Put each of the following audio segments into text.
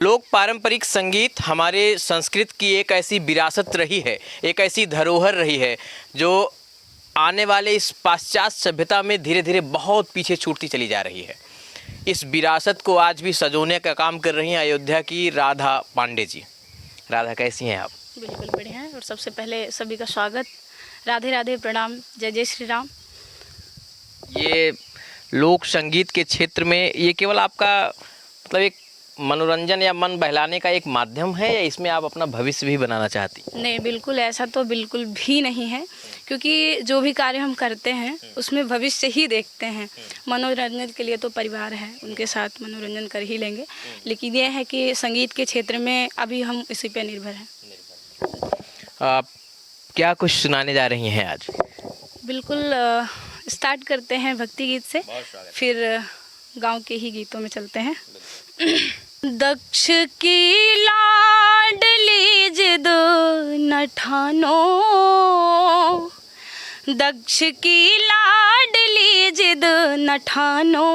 लोक पारंपरिक संगीत हमारे संस्कृत की एक ऐसी विरासत रही है, एक ऐसी धरोहर रही है जो आने वाले इस पाश्चात्य सभ्यता में धीरे धीरे बहुत पीछे छूटती चली जा रही है। इस विरासत को आज भी संजोने का काम कर रही हैं अयोध्या की राधा पांडे जी। राधा, कैसी हैं आप? बिल्कुल बढ़िया है। और सबसे पहले सभी का स्वागत, राधे राधे, प्रणाम, जय जय श्री राम। ये लोक संगीत के क्षेत्र में ये केवल आपका मतलब एक मनोरंजन या मन बहलाने का एक माध्यम है, या इसमें आप अपना भविष्य भी बनाना चाहती? नहीं, बिल्कुल ऐसा तो बिल्कुल भी नहीं है, क्योंकि जो भी कार्य हम करते हैं उसमें भविष्य ही देखते हैं। मनोरंजन के लिए तो परिवार है, उनके साथ मनोरंजन कर ही लेंगे, लेकिन ये है कि संगीत के क्षेत्र में अभी हम इसी पे निर्भर हैं। आप क्या कुछ सुनाने जा रही हैं आज? बिल्कुल, स्टार्ट करते हैं भक्ति गीत से, फिर गांव के ही गीतों में चलते हैं। दक्ष की लाडली जिद न ठानो, दक्ष की लाडली जिद न ठानो,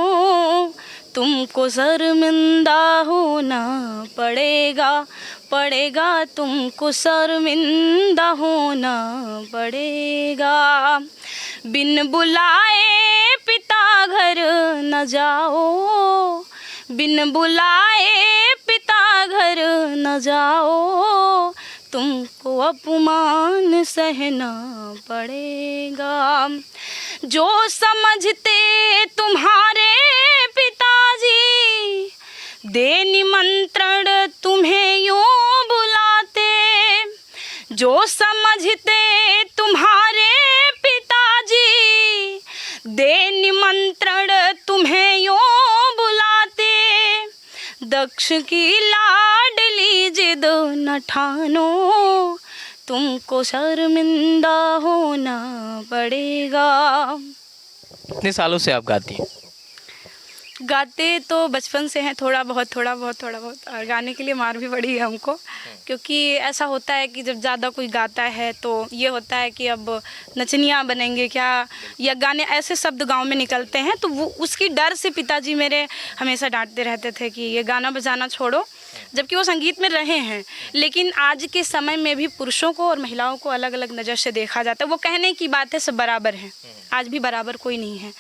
तुमको शर्मिंदा होना पड़ेगा, पड़ेगा तुमको शर्मिंदा होना पड़ेगा। बिन बुलाए पिता घर न जाओ, बिन बुलाए पिता घर न जाओ, तुमको अपमान सहना पड़ेगा। जो समझते तुम्हारे पिताजी दे निमंत्रण तुम्हें यूं बुलाते, जो समझते तुम्हारे पिताजी दे निमंत्रण तुम्हें यूं बुलाते, दक्ष की लाडली जिद न ठानो, तुमको शर्मिंदा होना पड़ेगा। कितने सालों से आप गाती हैं? गाते तो बचपन से हैं, थोड़ा बहुत। और गाने के लिए मार भी पड़ी है हमको, क्योंकि ऐसा होता है कि जब ज़्यादा कोई गाता है तो ये होता है कि अब नचनिया बनेंगे क्या, या गाने ऐसे शब्द गांव में निकलते हैं, तो वो उसकी डर से पिताजी मेरे हमेशा डांटते रहते थे कि ये गाना बजाना छोड़ो, जबकि वो संगीत में रहे हैं। लेकिन आज के समय में भी पुरुषों को और महिलाओं को अलग अलग नज़र से देखा जाता है। वो कहने की बात है, सब बराबर हैं, आज भी बराबर कोई नहीं है,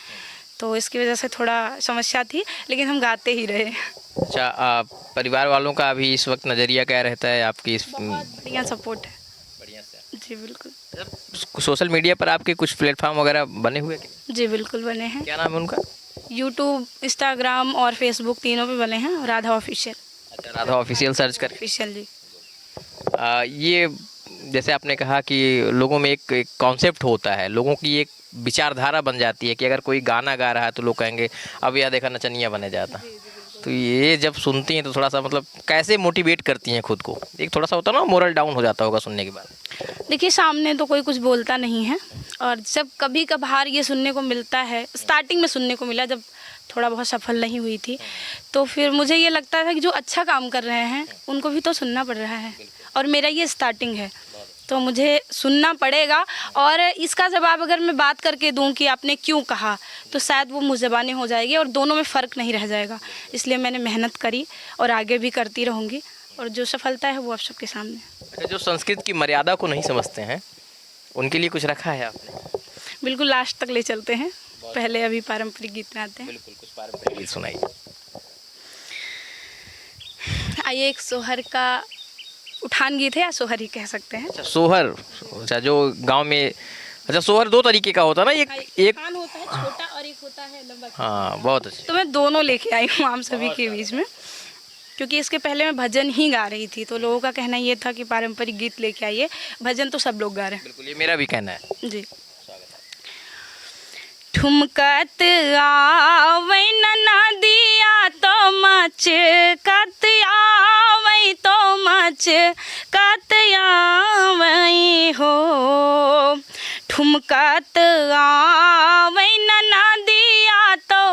तो इसकी वजह से थोड़ा समस्या थी, लेकिन हम गाते ही रहे। अच्छा, परिवार वालों का अभी इस वक्त नज़रिया क्या रहता है आपकी इस? बहुत बढ़िया सपोर्ट है। बढ़िया से। जी बिल्कुल। सोशल मीडिया पर आपके कुछ प्लेटफॉर्म वगैरह बने हुए हैं? जी बिल्कुल बने हैं। क्या नाम है उनका? यूट्यूब, इंस्टाग्राम और फेसबुक तीनों पे बने हैं, राधा ऑफिशियल। अच्छा, राधा ऑफिशियल सर्च कर। ऑफिशियल जी। ये जैसे आपने कहा कि लोगों में एक कॉन्सेप्ट होता है, लोगों की एक विचारधारा बन जाती है कि अगर कोई गाना गा रहा है तो लोग कहेंगे अब यह देखा नचनिया बने जाता। तो ये जब सुनती हैं तो थोड़ा सा मतलब कैसे मोटिवेट करती हैं खुद को? एक थोड़ा सा होता है ना, मोरल डाउन हो जाता होगा सुनने के बाद। देखिए, सामने तो कोई कुछ बोलता नहीं है, और जब कभी कभार ये सुनने को मिलता है, स्टार्टिंग में सुनने को मिला जब थोड़ा बहुत सफल नहीं हुई थी, तो फिर मुझे ये लगता था कि जो अच्छा काम कर रहे हैं उनको भी तो सुनना पड़ रहा है, और मेरा ये स्टार्टिंग है तो मुझे सुनना पड़ेगा। और इसका जवाब अगर मैं बात करके दूं कि आपने क्यों कहा, तो शायद वो मुँहज़बानी हो जाएगी और दोनों में फ़र्क नहीं रह जाएगा। इसलिए मैंने मेहनत करी और आगे भी करती रहूँगी, और जो सफलता है वो आप सबके सामने। अच्छा, जो संस्कृत की मर्यादा को नहीं समझते हैं उनके लिए कुछ रखा है आपने? बिल्कुल, लास्ट तक ले चलते हैं। पहले अभी पारंपरिक गीत में आते हैं। बिल्कुल, कुछ पारंपरिक गीत सुनाइए। आइए, एक सोहर का उठान गीत है, या सोहर ही कह सकते हैं। अच्छा, सोहर। अच्छा, जो गांव में, अच्छा सोहर दो तरीके का होता है ना, एक उठान होता है छोटा और एक होता है लंबा। हाँ, बहुत अच्छा। तो मैं दोनों लेके आई हूँ आप सभी के बीच में, क्योंकि इसके पहले मैं भजन ही गा रही थी, तो लोगों का कहना ये था कि पारंपरिक गीत लेके आइए, भजन तो सब लोग गा रहे हैं। बिल्कुल, ये मेरा भी कहना है जी। ठुमकत आवै नदिया तो मचकत आवै, तो मचकत आवै हो, ठुमकत आवै नदिया तो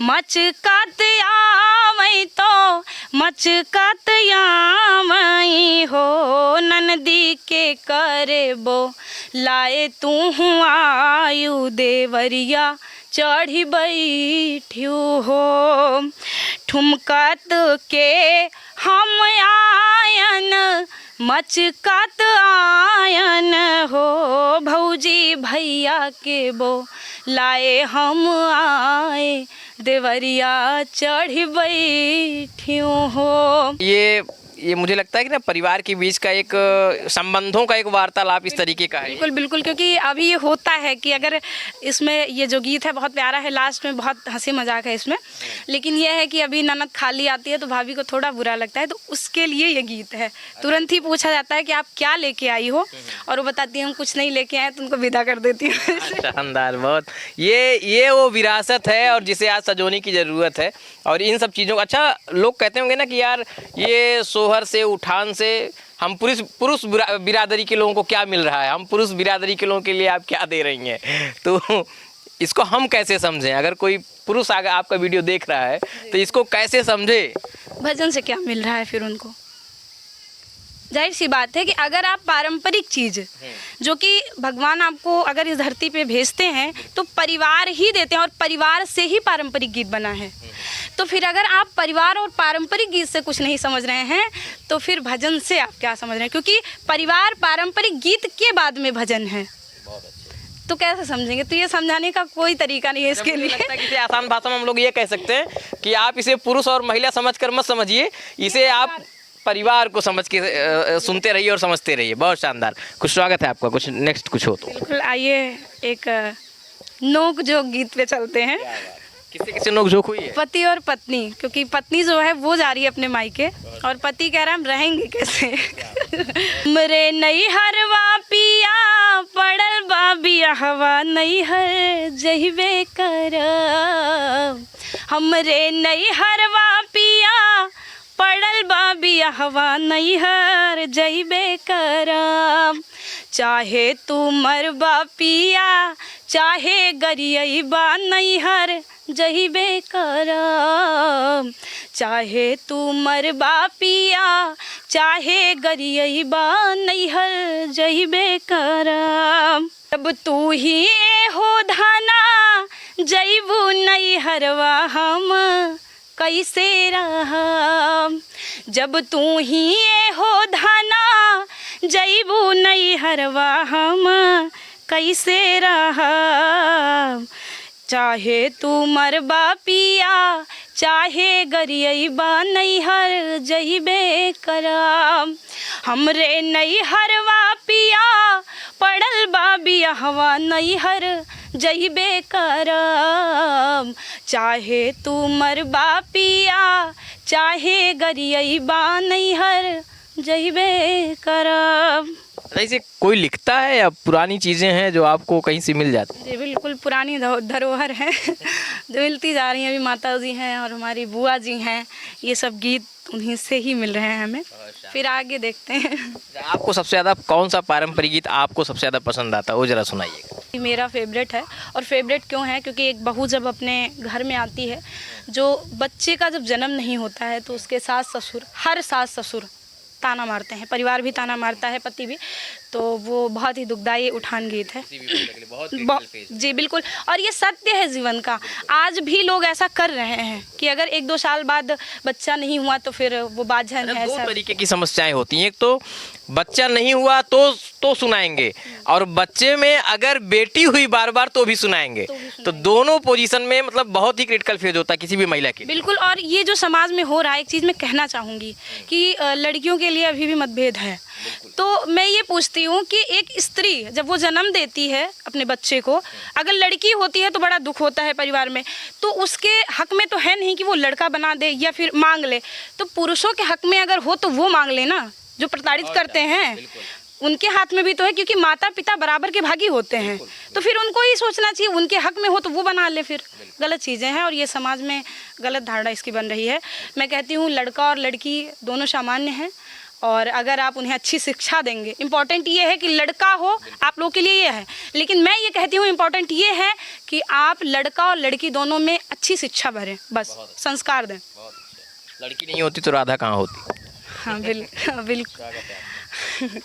मचकत आवै, तो मचकत यामई हो ननदी के करबो लाए तू आयु देवरिया चढ़ी बैठ्यू हो ठुमकत के हम आयन मचकत आयन हो भौजी भैया के बो लाए हम आए देवरिया चढ़ी बैठ्यूं हो। ये मुझे लगता है कि ना परिवार के बीच का एक संबंधों का एक वार्तालाप इस तरीके का है। बिल्कुल बिल्कुल, क्योंकि अभी ये होता है कि अगर इसमें ये जो गीत है बहुत प्यारा है, लास्ट में बहुत हंसी मजाक है इसमें, लेकिन ये है कि अभी ननद खाली आती है तो भाभी को थोड़ा बुरा लगता है, तो उसके लिए ये गीत है। तुरंत ही पूछा जाता है कि आप क्या लेके आई हो, और वो बताती है हम कुछ नहीं लेके आए, तो उनको विदा कर देती हूँ। शानदार, बहुत ये वो विरासत है और जिसे आज सजोने की ज़रूरत है। और इन सब चीज़ों का अच्छा लोग कहते होंगे ना कि यार ये सोहर से उठान से हम पुरुष बिरादरी के लोगों को क्या मिल रहा है, हम पुरुष बिरादरी के लोगों के लिए आप क्या दे रही हैं, तो इसको हम कैसे समझें? अगर कोई पुरुष आगे आपका वीडियो देख रहा है तो इसको कैसे समझे? भजन से क्या मिल रहा है फिर उनको? जाहिर सी बात है कि अगर आप पारंपरिक चीज़ जो कि भगवान आपको अगर इस धरती पे भेजते हैं तो परिवार ही देते हैं, और परिवार से ही पारंपरिक गीत बना है। तो फिर अगर आप परिवार और पारंपरिक गीत से कुछ नहीं समझ रहे हैं तो फिर भजन से आप क्या समझ रहे हैं? क्योंकि परिवार पारंपरिक गीत के बाद में भजन है, तो कैसे समझेंगे? तो ये समझाने का कोई तरीका नहीं है इसके लिए। लगता है कि इसे आसान भाषा में हम लोग ये कह सकते हैं कि आप इसे पुरुष और महिला समझकर मत समझिए, इसे आप परिवार को समझ के सुनते रहिए और समझते रहिए। बहुत शानदार, कुछ स्वागत है आपका, कुछ नेक्स्ट कुछ हो तो बिल्कुल। आइए एक नोक जोक गीत पे चलते हैं। किससे नोक झोंक हुई है? पति और पत्नी, क्योंकि पत्नी जो है वो जा रही है अपने मायके और पति कह रहा है हम रहेंगे कैसे। मरे नई हरवा पिया पड़ल बाबिया हवा नई हर जहिबे कर, हमरे नई हरवा पिया पड़ल बाबिया हवा नई हर जहिबे कर, चाहे तू मरबा पिया चाहे गरियबा नई हर जहिबे कर, चाहे तू मरबा पिया चाहे गरियबा नैहर जहिबे कर, तब तू ही हो धाना जइबू नैहरवा हम कैसे रहम, जब तू ही हो धाना जइबू नैहरवा हम कैसे रहम, चाहे तू मरबा पिया चाहे गरियबा नैहर जहिबे करम, हमरे नैहरवा पिया पड़ल बाबिया हवा नैहर जहिबे करम, चाहे तू मरबा पिया चाहे गरियबा नैहर जहिबे करम। ऐसे कोई लिखता है या पुरानी चीज़ें हैं जो आपको कहीं से मिल जाती हैं? जी बिल्कुल, पुरानी धरोहर हैं जो मिलती जा रही हैं। अभी माता जी हैं और हमारी बुआ जी हैं, ये सब गीत उन्हीं से ही मिल रहे हैं हमें। फिर आगे देखते हैं। आपको सबसे ज़्यादा कौन सा पारंपरिक गीत आपको सबसे ज़्यादा पसंद आता है, वो ज़रा सुनाइएगा। मेरा फेवरेट है, और फेवरेट क्यों है? क्योंकि एक बहू जब अपने घर में आती है, जो बच्चे का जब जन्म नहीं होता है तो उसके सास ससुर, हर सास ससुर ताना मारते हैं, परिवार भी ताना मारता है, पति भी, तो वो बहुत ही दुखदाई उठान गीत है। जी बिल्कुल, और ये सत्य है जीवन का। आज भी लोग ऐसा कर रहे हैं कि अगर 1-2 साल बाद बच्चा नहीं हुआ तो फिर वो बाझन है। दो तरीके की समस्याएं होती हैं, एक तो बच्चा नहीं हुआ तो सुनाएंगे, और बच्चे में अगर बेटी हुई बार बार तो भी सुनाएंगे। तो दोनों पोजीशन में मतलब बहुत ही क्रिटिकल फेज होता है किसी भी महिला के। बिल्कुल, और ये जो समाज में हो रहा है, एक चीज़ मैं कहना चाहूँगी कि लड़कियों के लिए अभी भी मतभेद है। तो मैं ये पूछती हूँ कि एक स्त्री जब वो जन्म देती है अपने बच्चे को, अगर लड़की होती है तो बड़ा दुख होता है परिवार में, तो उसके हक में तो है नहीं कि वो लड़का बना दे या फिर मांग ले। तो पुरुषों के हक में अगर हो तो वो मांग ले ना, जो प्रताड़ित करते हैं उनके हाथ में भी तो है, क्योंकि माता पिता बराबर के भागी होते हैं। तो फिर उनको ही सोचना चाहिए, उनके हक में हो तो वो बना ले। फिर गलत चीज़ें हैं और ये समाज में गलत धारणा इसकी बन रही है। मैं कहती हूँ लड़का और लड़की दोनों सामान्य हैं, और अगर आप उन्हें अच्छी शिक्षा देंगे, इम्पॉर्टेंट ये है कि लड़का हो, आप लोगों के लिए ये है, लेकिन मैं ये कहती हूँ इम्पॉर्टेंट ये है कि आप लड़का और लड़की दोनों में अच्छी शिक्षा भरें, बस संस्कार दें। लड़की नहीं होती तो राधा कहाँ होती? हाँ बिल्कुल। क्या कहते हैं?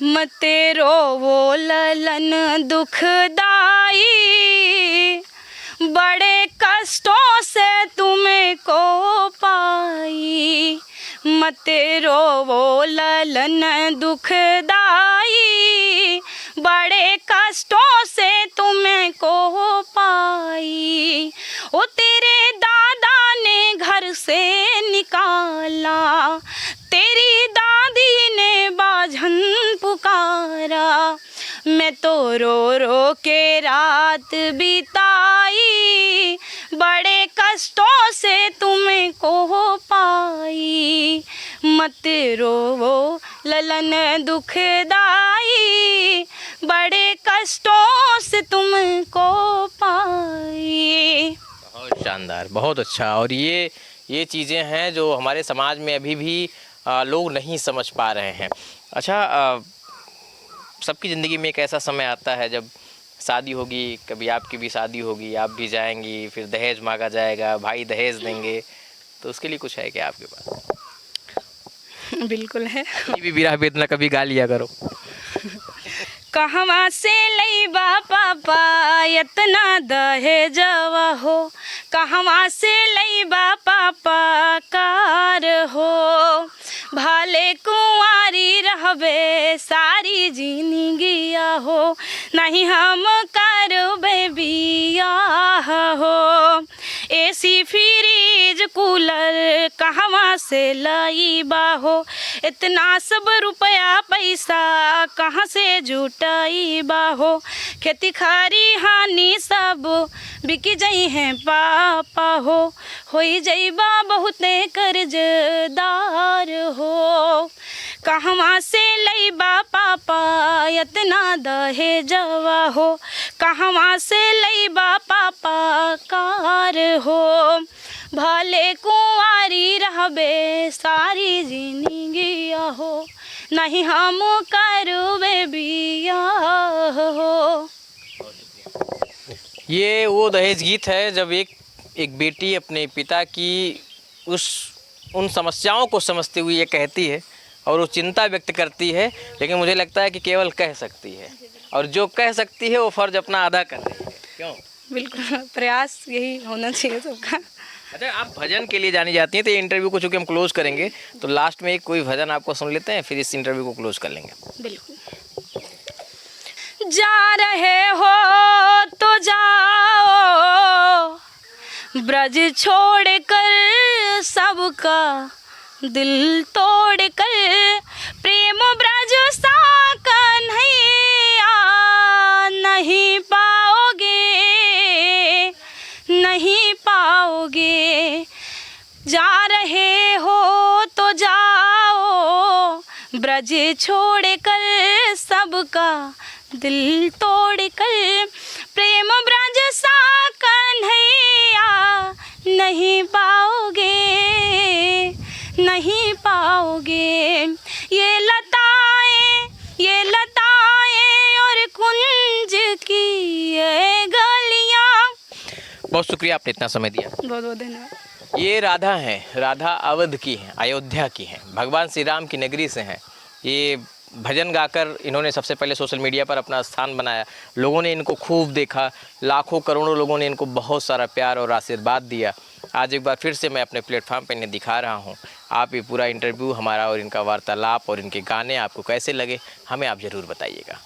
मत रोवो ललन दुखदाई, बड़े कष्टों से तुम्हें को पाई। मत रोवो ललन दुखदाई, बड़े कष्टों से तुम्हें को पाई। ओ तेरे दादा ने घर से निकाला, तेरी दादी ने बाझन पुकारा। मैं तो रो रो के रात बिताई, बड़े कष्टों से तुम्हें को पाई। मत रोवो ललन दुखदाई, बड़े कष्टों से तुमको पाई। बहुत शानदार, बहुत अच्छा। और ये चीज़ें हैं जो हमारे समाज में अभी भी लोग नहीं समझ पा रहे हैं। अच्छा, सबकी ज़िंदगी में एक ऐसा समय आता है जब शादी होगी, कभी आपकी भी शादी होगी, आप भी जाएंगी, फिर दहेज मांगा जाएगा, भाई दहेज देंगे, तो उसके लिए कुछ है क्या आपके पास? बिल्कुल है। ये भी विरह वेदना कभी गा लिया करो। कहवा से लईबा पापा इतना दहेजवा हो, कहवा से लईबा पापा कार हो। भाले कुंवारी रहबे सारी जिंदगिया हो, नहीं हम करबे बियाह हो। एसी फ्रिज कूलर कहवा से लईबा हो, इतना सब रुपया पैसा कहाँ से जुटाईबा हो। खेती खरी हानि सब बिक जाई हैं पापा हो जईबा बहुते कर्जदार हो। कहवा से लईबा पापा इतना दहेजवा हो, कहवा से लईबा पापा कार हो। भले कुंवारी रहबे सारी जिंदगिया हो, नहीं हम करबे बियाह हो। ये वो दहेज गीत है जब एक बेटी अपने पिता की उन समस्याओं को समझते हुए ये कहती है और वो चिंता व्यक्त करती है, लेकिन मुझे लगता है कि केवल कह सकती है, और जो कह सकती है वो फ़र्ज अपना अदा कर रही है। क्यों? बिल्कुल, प्रयास यही होना चाहिए सबका। अच्छा, आप भजन के लिए जानी जाती हैं, तो ये इंटरव्यू को चूँकि हम क्लोज करेंगे तो लास्ट में कोई भजन आपको सुन लेते हैं, फिर इस इंटरव्यू को क्लोज कर लेंगे। बिल्कुल। जा रहे हो तो जाओ, ब्रज छोड़ कर सबका दिल तोड़ कर। प्रेम ब्रज सा कन्हैया नहीं पाओगे, नहीं पाओगे। जा रहे हो तो जाओ, ब्रज छोड़ कर सबका दिल तोड़ कर। प्रेम ब्रज सा कन्हैया नहीं पाओगे, नहीं पाओगे। ये लताएं और कुंज की ये गलियां। बहुत शुक्रिया, आपने इतना समय दिया। बहुत बहुत धन्यवाद। ये राधा हैं, राधा अवध की हैं, अयोध्या की हैं, भगवान श्री राम की नगरी से हैं। ये भजन गाकर इन्होंने सबसे पहले सोशल मीडिया पर अपना स्थान बनाया, लोगों ने इनको खूब देखा, लाखों करोड़ों लोगों ने इनको बहुत सारा प्यार और आशीर्वाद दिया। आज एक बार फिर से मैं अपने प्लेटफॉर्म पर इन्हें दिखा रहा हूँ। आप ये पूरा इंटरव्यू हमारा और इनका वार्तालाप और इनके गाने आपको कैसे लगे, हमें आप ज़रूर बताइएगा।